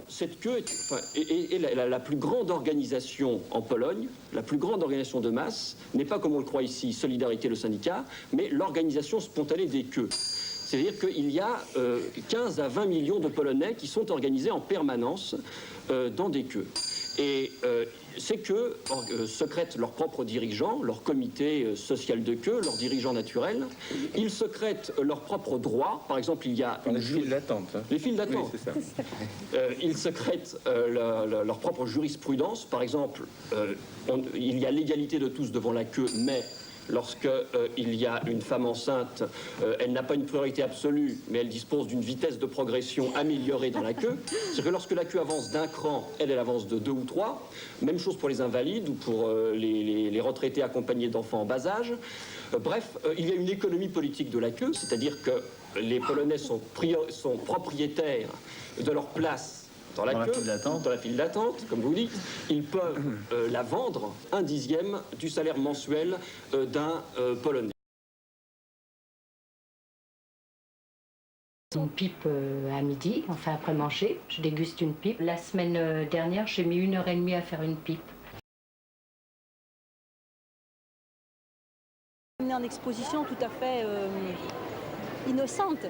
cette queue est la plus grande organisation en Pologne, la plus grande organisation de masse, n'est pas comme on le croit ici, Solidarité le syndicat, mais l'organisation spontanée des queues. C'est-à-dire qu'il y a 15 à 20 millions de Polonais qui sont organisés en permanence dans des queues. Et ces queues secrètent leurs propres dirigeants, leur comité social de queue, leurs dirigeants naturels. Ils secrètent leurs propres droits. Par exemple, il y a... Les files d'attente. Les files d'attente. Oui, c'est ça. Ils secrètent leur propre jurisprudence. Par exemple, il y a l'égalité de tous devant la queue, mais... Lorsqu'il y a une femme enceinte, elle n'a pas une priorité absolue, mais elle dispose d'une vitesse de progression améliorée dans la queue. C'est-à-dire que lorsque la queue avance d'un cran, elle avance de 2 ou 3. Même chose pour les invalides ou pour les retraités accompagnés d'enfants en bas âge. Bref, il y a une économie politique de la queue, c'est-à-dire que les Polonais sont propriétaires de leur place dans la file d'attente, comme vous dites. Ils peuvent la vendre 1/10 du salaire mensuel d'un Polonais. Une pipe à midi, enfin après manger, je déguste une pipe. La semaine dernière, j'ai mis 1h30 à faire une pipe. On est en exposition tout à fait innocente.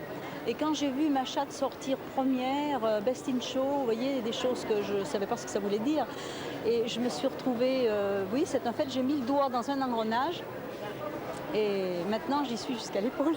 Et quand j'ai vu ma chatte sortir première, Best in Show, vous voyez, des choses que je ne savais pas ce que ça voulait dire. Et je me suis retrouvée, oui, c'est en fait, j'ai mis le doigt dans un engrenage et maintenant j'y suis jusqu'à l'épaule.